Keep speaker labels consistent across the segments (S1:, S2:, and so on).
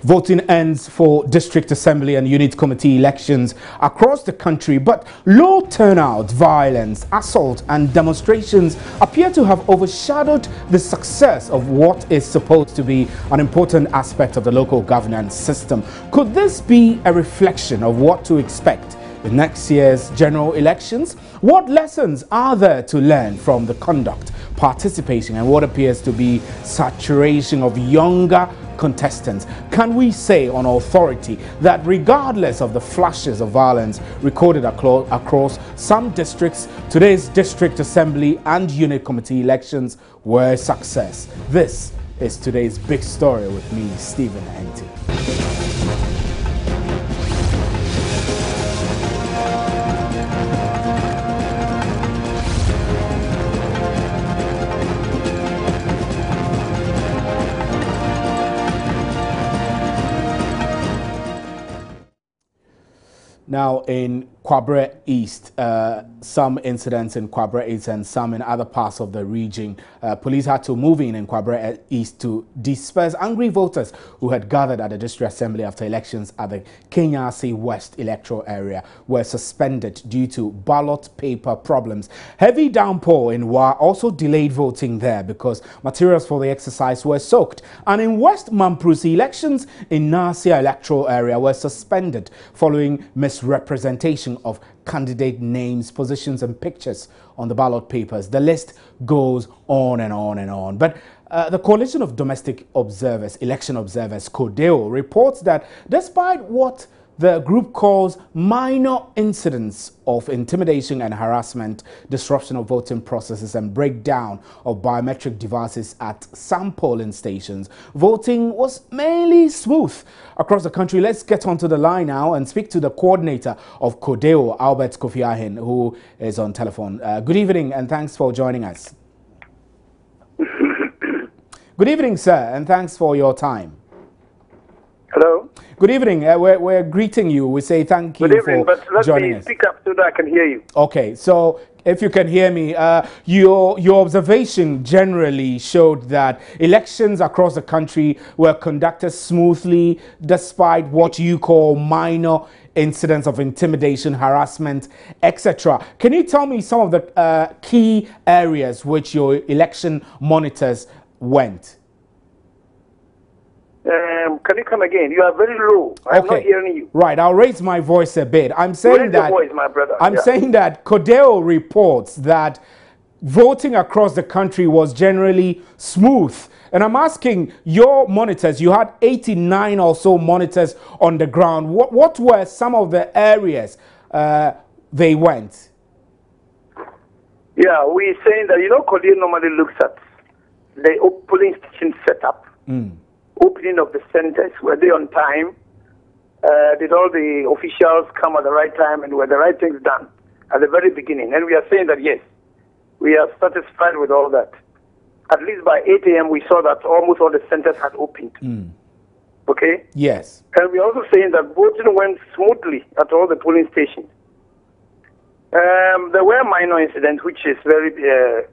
S1: Voting ends for district assembly and unit committee elections across the country, but low turnout, violence, assault and demonstrations appear to have overshadowed the success of what is supposed to be an important aspect of the local governance system. Could this be a reflection of what to expect in next year's general elections? What lessons are there to learn from the conduct, participation and what appears to be saturation of younger contestants? Can we say on authority that regardless of the flashes of violence recorded across some districts, today's district assembly and unit committee elections were a success? This is today's big story with me, Stephen Enti. Now, in Kwabre East, some incidents in Kwabre East and some in other parts of the region, police had to move in Kwabre East to disperse angry voters who had gathered at the district assembly after elections at the Kenyasi West electoral area were suspended due to ballot paper problems. Heavy downpour in Wa also delayed voting there because materials for the exercise were soaked. And in West Mamprusi, elections in Nasia electoral area were suspended following misrepresentation of candidate names, positions and pictures on the ballot papers. The list goes on and on and on. But the Coalition of Domestic Observers, Election Observers, CODEO, reports that despite what the group calls minor incidents of intimidation and harassment, disruption of voting processes and breakdown of biometric devices at some polling stations, voting was mainly smooth across the country. Let's get onto the line now and speak to the coordinator of CODEO, Albert Kofi Ahin, who is on telephone. Good evening and thanks for joining us. Good evening, sir, and thanks for your time.
S2: Hello.
S1: Good evening. We're greeting you. We say thank you for joining us.
S2: Speak up so that I can hear you.
S1: Okay, so if you can hear me, your observation generally showed that elections across the country were conducted smoothly despite what you call minor incidents of intimidation, harassment, etc. Can you tell me some of the key areas which your election monitors went?
S2: Can you come again? You are very low. I'm not hearing you.
S1: Right, I'll raise my voice a bit. I'm saying that
S2: voice, my brother.
S1: saying that CODEO reports that voting across the country was generally smooth. And I'm asking your monitors, you had 89 or so monitors on the ground. What were some of the areas they went?
S2: Yeah, we're saying that, CODEO normally looks at the polling station setup. Opening of the centers, were they on time? Did all the officials come at the right time and were the right things done at the very beginning? And we are saying that yes, we are satisfied with all that. At least by 8 a.m. we saw that almost all the centers had opened. Okay?
S1: Yes.
S2: And we are also saying that voting went smoothly at all the polling stations. There were minor incidents, which is very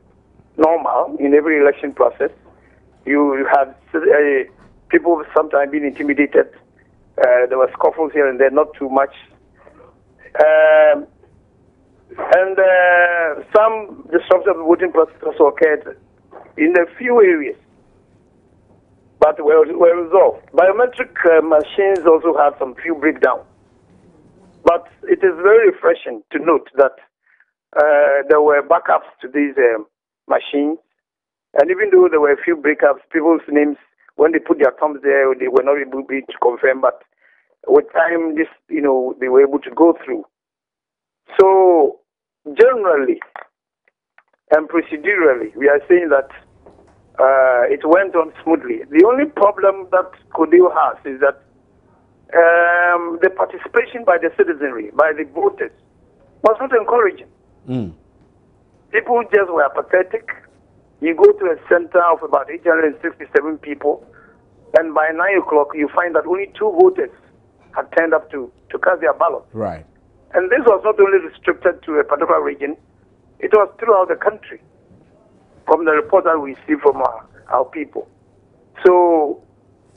S2: normal in every election process. You had people sometimes being intimidated. There were scuffles here and there, not too much. And some disruption of the voting process also occurred in a few areas, but were resolved. Biometric machines also had some few breakdowns. But it is very refreshing to note that there were backups to these machines. And even though there were a few breakups, people's names, when they put their thumbs there, they were not able to confirm. But with time, they were able to go through. So generally and procedurally, we are saying that it went on smoothly. The only problem that CODEO has is that the participation by the citizenry, by the voters, was not encouraging. People just were apathetic. You go to a center of about 867 people, and by 9 o'clock, you find that only 2 voters had turned up to cast their ballot.
S1: Right.
S2: And this was not only restricted to a particular region, it was throughout the country, from the report that we see from our people. So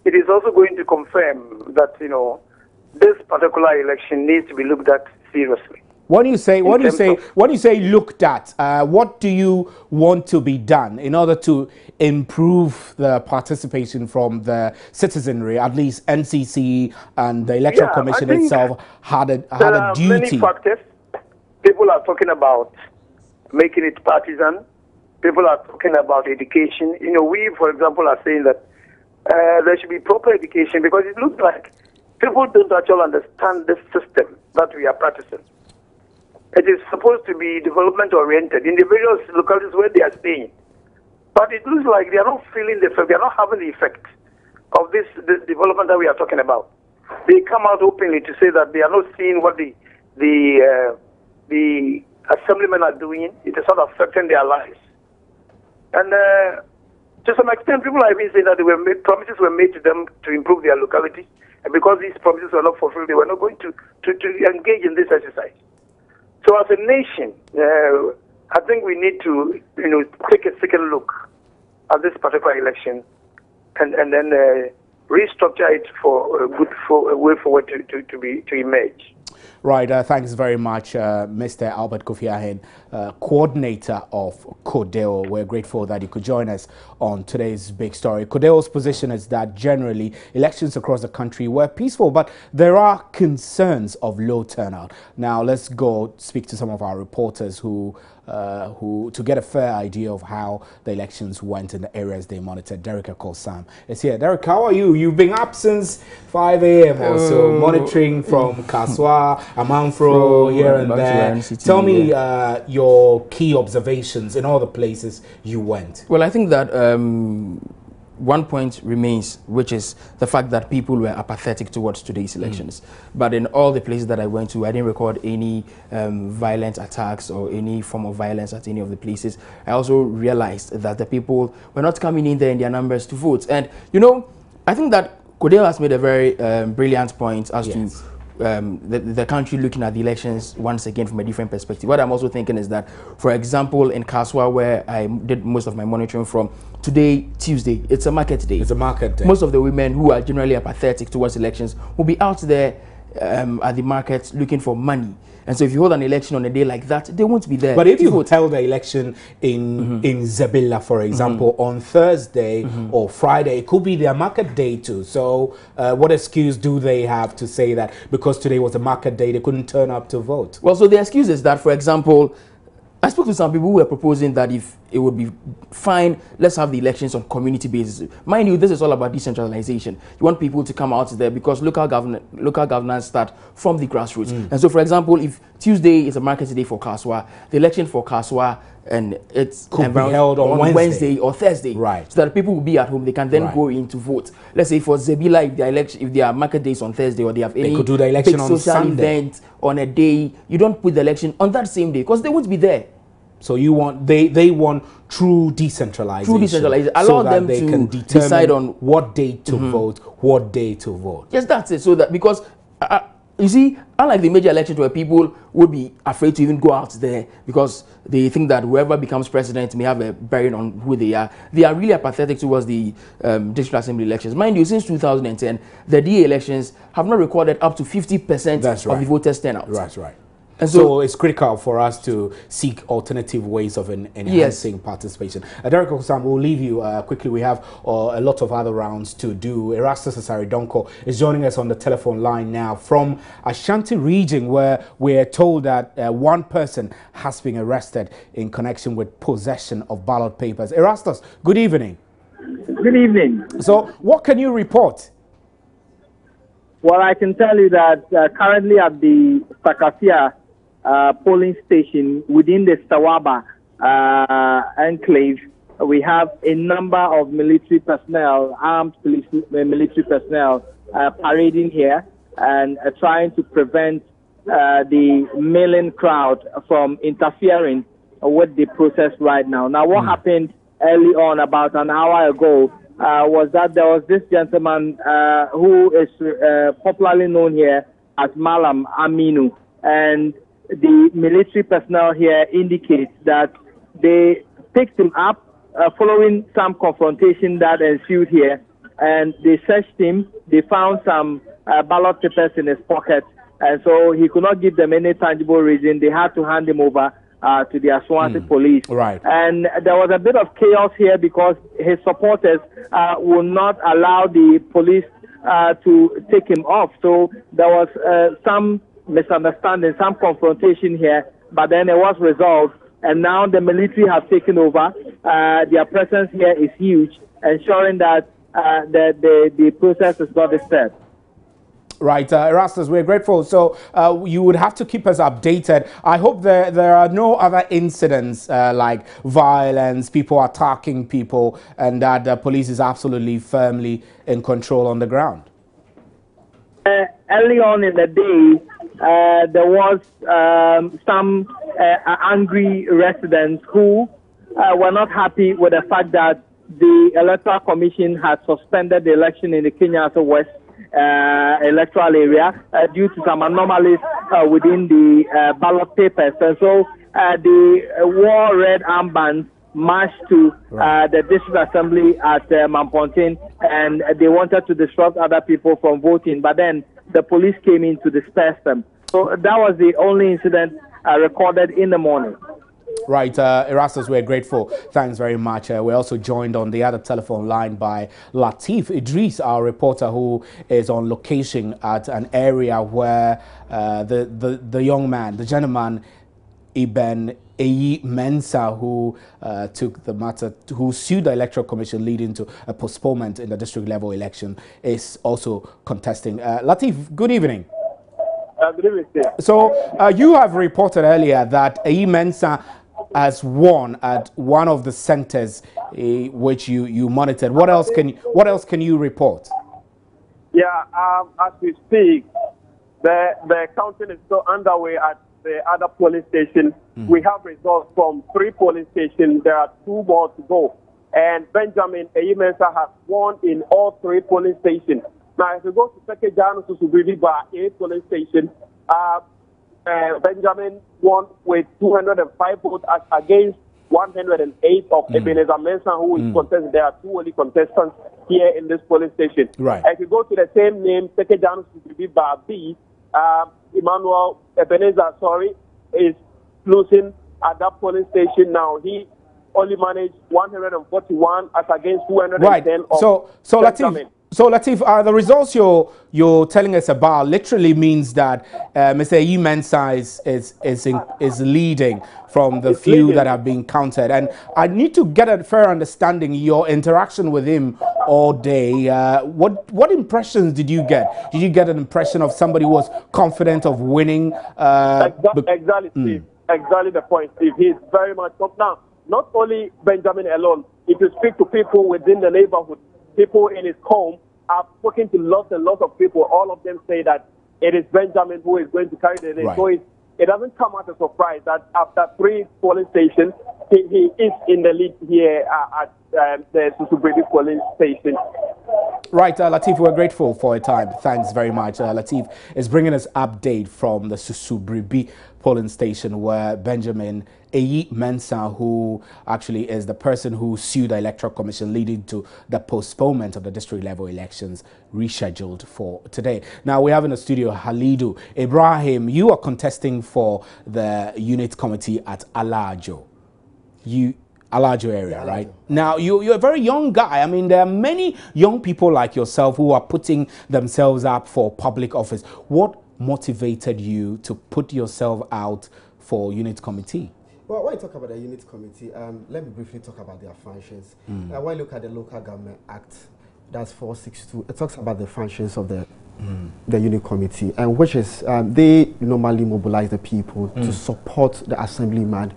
S2: it is also going to confirm that, this particular election needs to be looked at seriously.
S1: When you say looked at, what do you want to be done in order to improve the participation from the citizenry? At least NCC and the Electoral Commission itself had a
S2: there are
S1: duty.
S2: many factors. People are talking about making it partisan. People are talking about education. We, for example, are saying that there should be proper education, because it looks like people don't actually understand this system that we are practicing. It is supposed to be development-oriented in the various localities where they are staying. But it looks like they are not feeling the effect, they are not having the effect of this development that we are talking about. They come out openly to say that they are not seeing what the assemblymen are doing. It is not affecting their lives. And to some extent, people are even saying that promises were made to them to improve their localities. And because these promises were not fulfilled, they were not going to engage in this exercise. So as a nation, I think we need to, take a second look at this particular election and then restructure it for a way forward to emerge.
S1: Right, thanks very much, Mr. Albert Kofi Ahen, coordinator of CODEO. We're grateful that you could join us on today's big story. CODEO's position is that generally elections across the country were peaceful, but there are concerns of low turnout. Now, let's go speak to some of our reporters who to get a fair idea of how the elections went in the areas they monitored. Derek Akosam is here. Derek, how are you? You've been up since 5 a.m. or so, monitoring from Kaswa, Amanfro, here and there. Tell me your key observations in all the places you went.
S3: Well, I think that one point remains, which is the fact that people were apathetic towards today's elections. But in all the places that I went to, I didn't record any violent attacks or any form of violence at any of the places. I also realized that the people were not coming in there in their numbers to vote. And, I think that CODEO has made a very brilliant point as to the country looking at the elections once again from a different perspective. What I'm also thinking is that, for example, in Kaswa, where I did most of my monitoring from, today, Tuesday, it's a market day.
S1: It's a market day.
S3: Most of the women who are generally apathetic towards elections will be out there at the market looking for money. And so if you hold an election on a day like that, they won't be there.
S1: But if you held the election in Zabilla, for example, on Thursday or Friday, it could be their market day too. So what excuse do they have to say that because today was a market day, they couldn't turn up to vote?
S3: Well, so the excuse is that, for example, I spoke to some people who were proposing that if it would be fine, let's have the elections on community basis. Mind you, this is all about decentralization. You want people to come out there because local governance start from the grassroots. And so, for example, if Tuesday is a market day for Kaswa, the election for Kaswa and it's
S1: could be held on
S3: Wednesday or Thursday,
S1: right?
S3: So that people will be at home. They can then go in to vote. Let's say for Zabila, if their market day is on Thursday or they have any
S1: could do the election
S3: big
S1: on
S3: social
S1: Sunday.
S3: event on a day, you don't put the election on that same day because they won't be there.
S1: So you want they want true decentralization.
S3: True decentralization. Allow
S1: so that
S3: them
S1: they
S3: to
S1: can
S3: decide on
S1: what day to vote, what day to vote.
S3: Yes, that's it. So that because you see, unlike the major elections where people would be afraid to even go out there because they think that whoever becomes president may have a bearing on who they are really apathetic towards the district assembly elections. Mind you, since 2010, the DA elections have not recorded up to 50% of the voters' turnout.
S1: That's right.
S3: And
S1: so it's critical for us to seek alternative ways of enhancing participation. Derek Osam, we'll leave you quickly. We have a lot of other rounds to do. Erastus Asare Donko is joining us on the telephone line now from Ashanti region, where we're told that one person has been arrested in connection with possession of ballot papers. Erastus, good evening.
S4: Good evening.
S1: So what can you report?
S4: Well, I can tell you that currently at the Sakasia polling station within the Sawaba enclave, we have a number of military personnel, armed military personnel parading here and trying to prevent the milling crowd from interfering with the process right now. Now, what happened early on, about an hour ago, was that there was this gentleman who is popularly known here as Malam Aminu, and the military personnel here indicates that they picked him up following some confrontation that ensued here, and they searched him. They found some ballot papers in his pocket, and so he could not give them any tangible reason. They had to hand him over to the Swansea police.
S1: Right.
S4: And there was a bit of chaos here because his supporters would not allow the police to take him off. So there was some misunderstanding, some confrontation here, but then it was resolved. And now the military have taken over. Their presence here is huge, ensuring that the process is not disturbed.
S1: Right, Erastus, we're grateful. So you would have to keep us updated. I hope there are no other incidents like violence, people attacking people, and that the police is absolutely firmly in control on the ground.
S4: Early on in the day, there was some angry residents who were not happy with the fact that the Electoral Commission had suspended the election in the Kenyatta West electoral area due to some anomalies within the ballot papers. And so the wore red armbands marched to the district assembly at Mampontin, and they wanted to disrupt other people from voting, but then the police came in to disperse them. So that was the only incident recorded in the morning.
S1: Right, Erastus, we're grateful. Thanks very much. We're also joined on the other telephone line by Latif Idris, our reporter, who is on location at an area where the young man, the gentleman, Ibn Eyi Mensah, who took the matter, who sued the Electoral Commission, leading to a postponement in the district level election, is also contesting. Latif, good evening.
S2: Good evening, sir.
S1: So you have reported earlier that Eyi Mensah has won at one of the centers which you monitored. What else can you report?
S2: Yeah, as we speak, the counting is still underway at the other polling station. We have results from 3 polling stations. There are 2 more to go. And Benjamin Eyi Mensah has won in all 3 polling stations. Now, if you go to Second Jan Susubribi Bar 8 polling station, Benjamin won with 205 votes against 108 of Ebenezer Mensah, who is contesting. There are 2 only contestants here in this polling station.
S1: Right.
S2: If you go to the same name, Second Jan Susubribi Bar B, Ebenezer Asare is losing at that polling station now. He only managed 141 as against 210
S1: right.
S2: of Benjamin.
S1: So Latif, the results you're telling us about literally means that Mr. Eyi Mensah is leading from the few that have been counted. And I need to get a fair understanding your interaction with him all day. What impressions did you get? Did you get an impression of somebody who was confident of winning?
S2: Exactly, Steve. Exactly the point, Steve. He's very much up now. Not only Benjamin alone. If you speak to people within the neighborhood, people in his home, I've spoken to lots and lots of people. All of them say that it is Benjamin who is going to carry the day.
S1: Right.
S2: So it doesn't come as a surprise that after 3 polling stations, he is in the lead here at the Susubribi polling station.
S1: Right, Latif, we're grateful for your time. Thanks very much. Latif is bringing us update from the Susubribi polling station where Benjamin Eyi Mensah, who actually is the person who sued the Electoral Commission, leading to the postponement of the district level elections rescheduled for today. Now we have in the studio Halidu Ibrahim. You are contesting for the unit committee at Alajo. Alajo area, yeah, right? Now, you're a very young guy. I mean, there are many young people like yourself who are putting themselves up for public office. What motivated you to put yourself out for unit committee?
S5: Well, when you talk about the unit committee, let me briefly talk about their functions. When you look at the Local Government Act, that's 462, it talks about the functions of the unit committee, and which is they normally mobilize the people to support the assemblyman.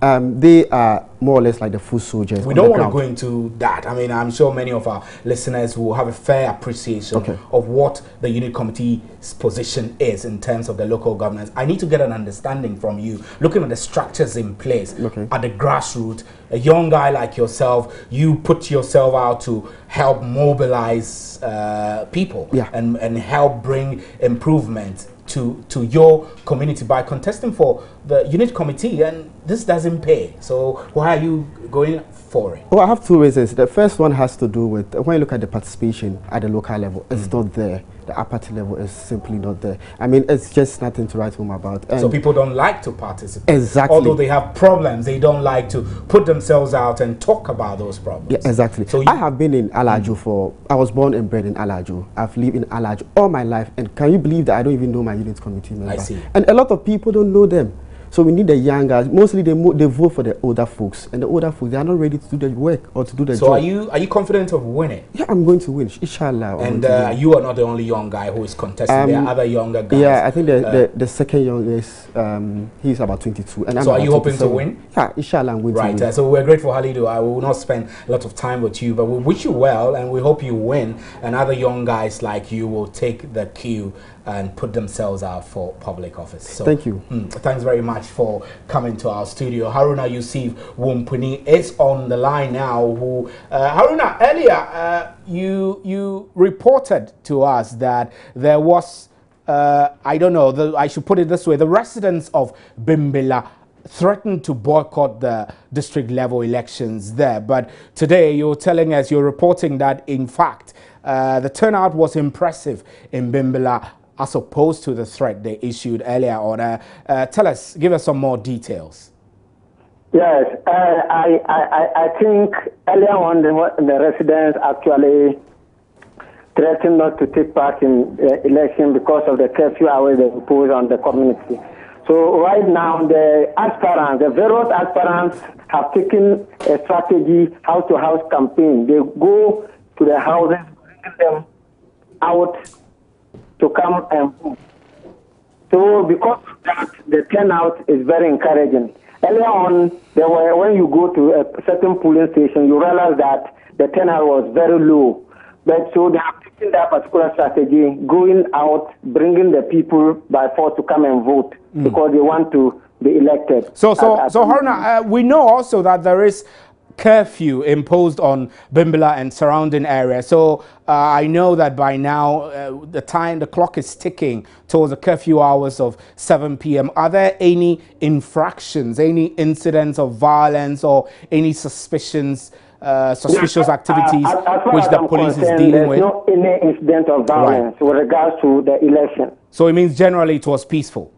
S5: They are more or less like the foot soldiers.
S1: We don't want to go into that. I mean, I'm sure many of our listeners will have a fair appreciation of what the unit committee's position is in terms of the local governance. I need to get an understanding from you, looking at the structures in place at the grassroots. A young guy like yourself, you put yourself out to help mobilize people and help bring improvement to your community by contesting for the unit committee, and this doesn't pay. So why are you going for it?
S5: Well, I have two reasons. The first one has to do with when you look at the participation at the local level, it's not there. The apathy level is simply not there. I mean, it's just nothing to write home about.
S1: So people don't like to participate.
S5: Exactly.
S1: Although they have problems, they don't like to put themselves out and talk about those problems.
S5: Yeah, exactly. So I have been in Alaju I was born and bred in Alaju. I've lived in Alaju all my life. And can you believe that I don't even know my unit committee members?
S1: I see.
S5: And a lot of people don't know them. So we need the young guys. Mostly they vote for the older folks, and the older folks, they are not ready to do the work or to do the job.
S1: So are you confident of winning?
S5: Yeah, I'm going to win, inshallah.
S1: And you are not the only young guy who is contesting. There are other younger guys.
S5: Yeah, I think the second youngest, he's about 22. And
S1: so are you hoping to win?
S5: Yeah, inshallah, I'm going to win.
S1: Right. So we're grateful, Halidu. I will not spend a lot of time with you, but we wish you well, and we hope you win. And other young guys like you will take the cue and put themselves out for public office. So,
S5: thank you.
S1: Thanks very much for coming to our studio. Haruna Yusuf Wumpuni is on the line now. Haruna, earlier you reported to us that there was, I don't know, I should put it this way, the residents of Bimbilla threatened to boycott the district level elections there. But today you're reporting that in fact the turnout was impressive in Bimbilla as opposed to the threat they issued earlier on. Give us some more details.
S6: Yes, I think earlier on the residents actually threatened not to take part in the election because of the curfew hours they imposed on the community. So right now the various aspirants have taken a strategy, house-to-house campaign. They go to the houses, bring them out to come and vote. So because of that, the turnout is very encouraging. Earlier on, when you go to a certain polling station, you realize that the turnout was very low. But so they have taken that particular strategy, going out, bringing the people by force to come and vote because they want to be elected.
S1: So Haruna, we know also that there is curfew imposed on Bimbilla and surrounding areas. So I know that by now the clock is ticking towards the curfew hours of 7 p.m. Are there any infractions, any incidents of violence or any suspicious activities which the police is dealing with?
S6: There's no any incident of violence with regards to the election.
S1: So it means generally it was peaceful?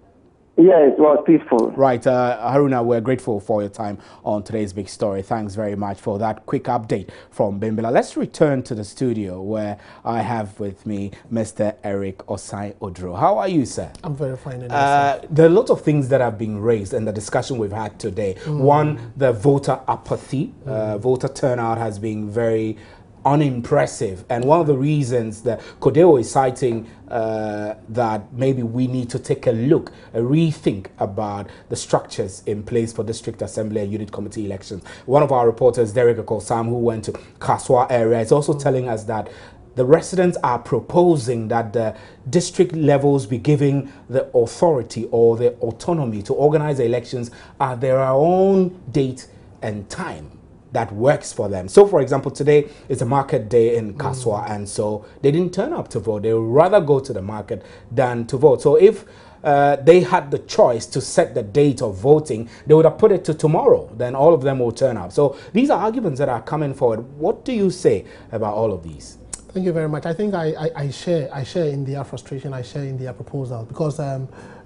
S6: Yes, it was peaceful.
S1: Right. Haruna, we're grateful for your time on today's big story. Thanks very much for that quick update from Bimbilla. Let's return to the studio where I have with me Mr. Eric Osei Odro. How are you, sir?
S7: I'm very fine.
S1: There are a lot of things that have been raised in the discussion we've had today. One, the voter apathy. Voter turnout has been very unimpressive, and one of the reasons that Kodeo is citing that maybe we need to take a rethink about the structures in place for district assembly and unit committee elections. One of our reporters, Derek Akol-Sam, who went to Kaswa area, is also telling us that the residents are proposing that the district levels be given the authority or the autonomy to organize the elections at their own date and time that works for them. So, for example, today is a market day in Kaswa, and so they didn't turn up to vote. They would rather go to the market than to vote. So if they had the choice to set the date of voting, they would have put it to tomorrow. Then all of them will turn up. So these are arguments that are coming forward. What do you say about all of these?
S7: Thank you very much. I think I share in their frustration. I share in their proposal because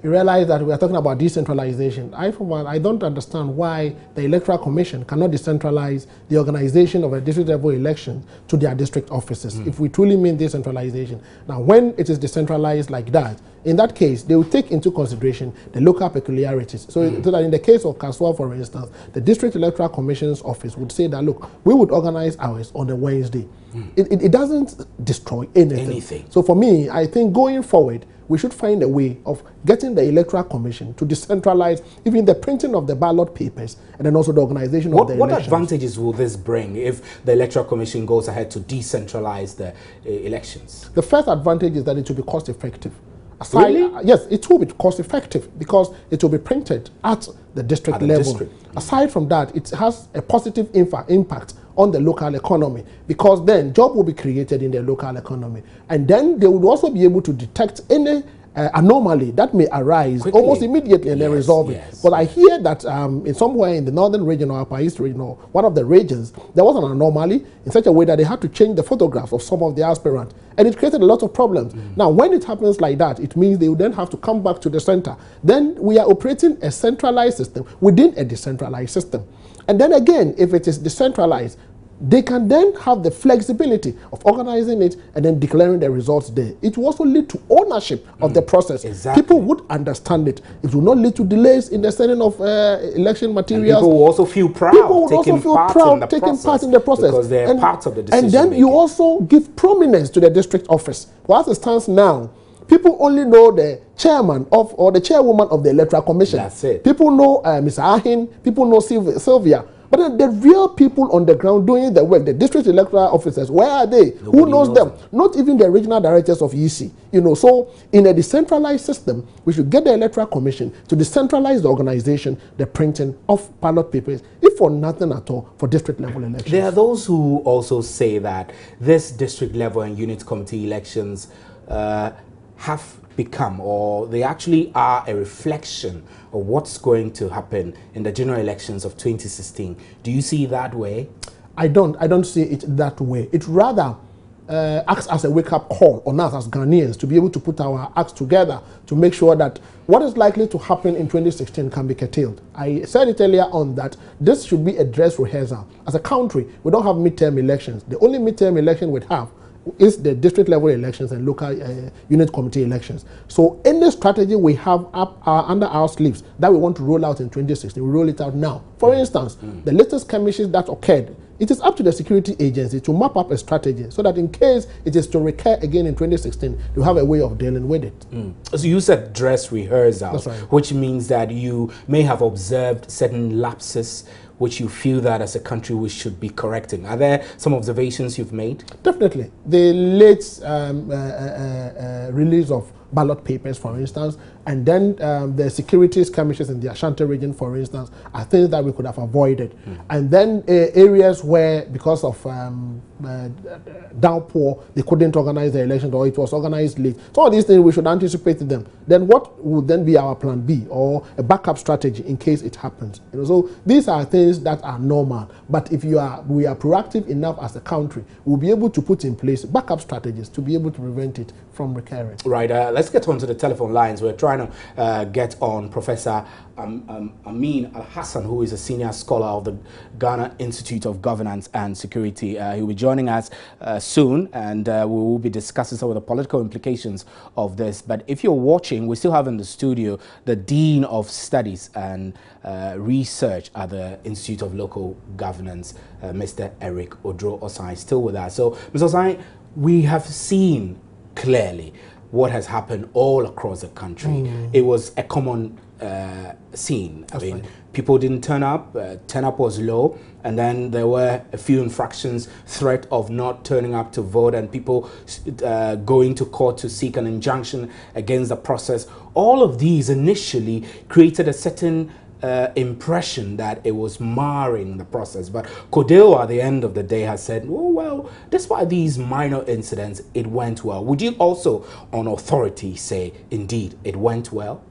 S7: you realize that we are talking about decentralization. For one, I don't understand why the Electoral Commission cannot decentralize the organization of a district level election to their district offices if we truly mean decentralization. Now, when it is decentralized like that, in that case, they will take into consideration the local peculiarities. So that in the case of Kaswa, for instance, the District Electoral Commission's office would say that, look, we would organize ours on a Wednesday. It doesn't destroy anything. So for me, I think going forward, we should find a way of getting the Electoral Commission to decentralize even the printing of the ballot papers and then also the organization of the elections.
S1: What advantages will this bring if the Electoral Commission goes ahead to decentralize the elections?
S7: The first advantage is that it will be cost effective.
S1: Really?
S7: Yes, it will be cost effective because it will be printed at the district level. Aside from that, it has a positive impact on the local economy because then job will be created in the local economy, and then they would also be able to detect any anomaly that may arise
S1: quickly,
S7: almost immediately and then resolve it. But I hear that in somewhere in the northern region or Upper East region or one of the regions, there was an anomaly in such a way that they had to change the photographs of some of the aspirants. And it created a lot of problems. Now, when it happens like that, it means they will then have to come back to the center. Then we are operating a centralized system within a decentralized system. And then again, if it is decentralized, they can then have the flexibility of organizing it and then declaring the results there. It will also lead to ownership of the process.
S1: Exactly.
S7: People would understand it. It will not lead to delays in the sending of election materials.
S1: And people will also feel proud taking part in the process because they are part of the decision
S7: And then
S1: making.
S7: you also give prominence to the district office. Well, as it stands now, people only know the chairman of or the chairwoman of the Electoral Commission.
S1: That's it.
S7: People know Mr. Ahin, people know Sylvia. But then the real people on the ground doing the work, the district electoral officers, where are they?
S1: Nobody
S7: Who knows them? Not even the regional directors of EC. You know, so in a decentralized system, we should get the Electoral Commission to decentralize the organization, the printing of ballot papers, if for nothing at all, for district level elections.
S1: There are those who also say that this district level and unit committee elections have become, or they actually are, a reflection of what's going to happen in the general elections of 2016. Do you see it that way? I
S7: don't see it that way. It rather acts as a wake-up call on us as Ghanaians to be able to put our acts together to make sure that what is likely to happen in 2016 can be curtailed. I said it earlier on that this should be a dress rehearsal. As a country, we don't have midterm elections. The only midterm election we have is the district level elections and local unit committee elections. So any strategy we have up under our sleeves that we want to roll out in 2016, we roll it out now. For instance, the latest skirmishes that occurred, it is up to the security agency to map up a strategy so that in case it is to recur again in 2016, you have a way of dealing with it.
S1: So you said dress rehearsal,
S7: That's right.
S1: Which means that you may have observed certain lapses which you feel that as a country we should be correcting. Are there some observations you've made?
S7: Definitely. The late release of ballot papers, for instance, and then the security skirmishes in the Ashanti region, for instance, are things that we could have avoided. And then areas where, because of downpour, they couldn't organize the election, or it was organized late. So all these things, we should anticipate them. Then what would then be our plan B, or a backup strategy in case it happens? You know, so these are things that are normal. But if we are proactive enough as a country, we'll be able to put in place backup strategies to be able to prevent it from recurring.
S1: Right. Let's get on to the telephone lines. We're trying to get on Professor Amin Al-Hassan, who is a senior scholar of the Ghana Institute of Governance and Security. He will be joining us soon, and we will be discussing some of the political implications of this. But if you're watching, we still have in the studio the Dean of Studies and Research at the Institute of Local Governance, Mr. Eric Odro Osei, still with us. So, Mr. Osei, we have seen clearly what has happened all across the country. It was a common scene. I mean, people didn't turn up was low, and then there were a few infractions, threat of not turning up to vote, and people going to court to seek an injunction against the process. All of these initially created a certain impression that it was marring the process. But Kodeo at the end of the day has said, oh, well, despite these minor incidents, it went well. Would you also, on authority, say, indeed, it went well?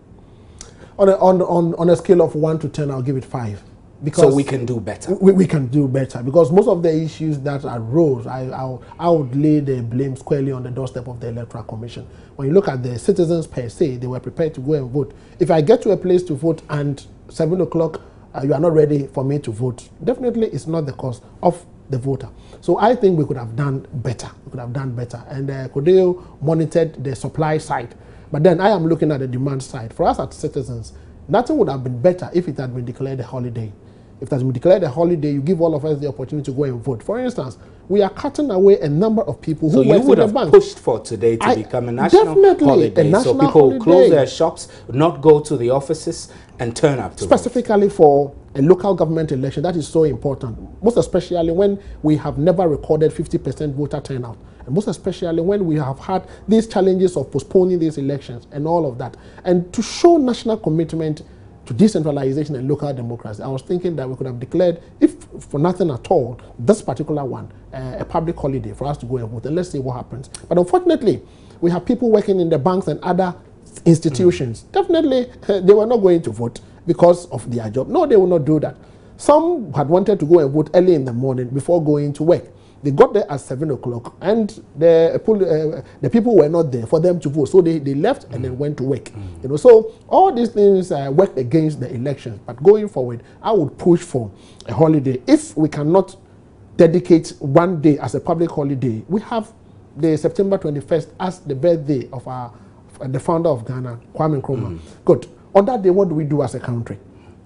S7: On a scale of 1 to 10, I'll give it 5. Because
S1: so we can do better.
S7: We can do better, because most of the issues that arose, I would lay the blame squarely on the doorstep of the Electoral Commission. When you look at the citizens per se, they were prepared to go and vote. If I get to a place to vote and 7 o'clock, you are not ready for me to vote, definitely it's not the cause of the voter. So I think we could have done better. We could have done better. And Kodeo monitored the supply side. But then I am looking at the demand side. For us as citizens, nothing would have been better if it had been declared a holiday. If it has been declared a holiday, you give all of us the opportunity to go and vote. For instance, we are cutting away a number of people who work in the bank. So you would have
S1: pushed for today to become a national holiday, so people close their shops, not go to the offices, and turn up to
S7: specifically for a local government election. That is so important, most especially when we have never recorded 50% voter turnout, and most especially when we have had these challenges of postponing these elections and all of that. And to show national commitment to decentralization and local democracy, I was thinking that we could have declared, if for nothing at all, this particular one, a public holiday for us to go and vote, and let's see what happens. But unfortunately, we have people working in the banks and other institutions, definitely they were not going to vote because of their job. No, they will not do that. Some had wanted to go and vote early in the morning before going to work. They got there at 7 o'clock, and the people were not there for them to vote. So they left and then went to work. You know, so all these things worked against the elections. But going forward, I would push for a holiday. If we cannot dedicate one day as a public holiday, we have the September 21st as the birthday of the founder of Ghana, Kwame Nkrumah. Good. On that day, what do we do as a country?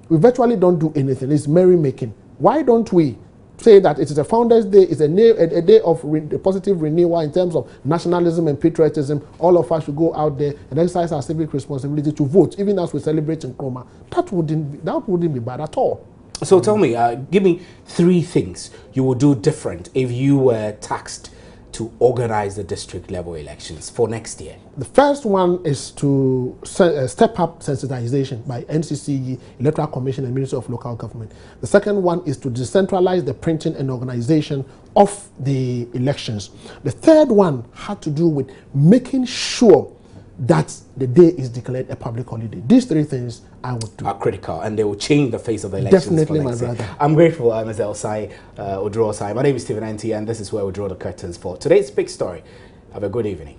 S7: We virtually don't do anything. It's merrymaking. Why don't we say that it is a Founders' Day, it's a day of positive renewal in terms of nationalism and patriotism? All of us should go out there and exercise our civic responsibility to vote, even as we celebrate Nkrumah. That wouldn't be bad at all.
S1: So tell me, give me 3 things you would do different if you were tasked to organize the district level elections for next year.
S7: The first one is to step up sensitization by NCCE, Electoral Commission and Ministry of Local Government. The second one is to decentralize the printing and organization of the elections. The third one had to do with making sure that the day is declared a public holiday. These 3 things I would do.
S1: Are critical, and they will change the face of the elections.
S7: Definitely, my brother.
S1: I'm grateful, Ms. Osei Asare. My name is Stephen Anti, and this is where we draw the curtains for today's big story. Have a good evening.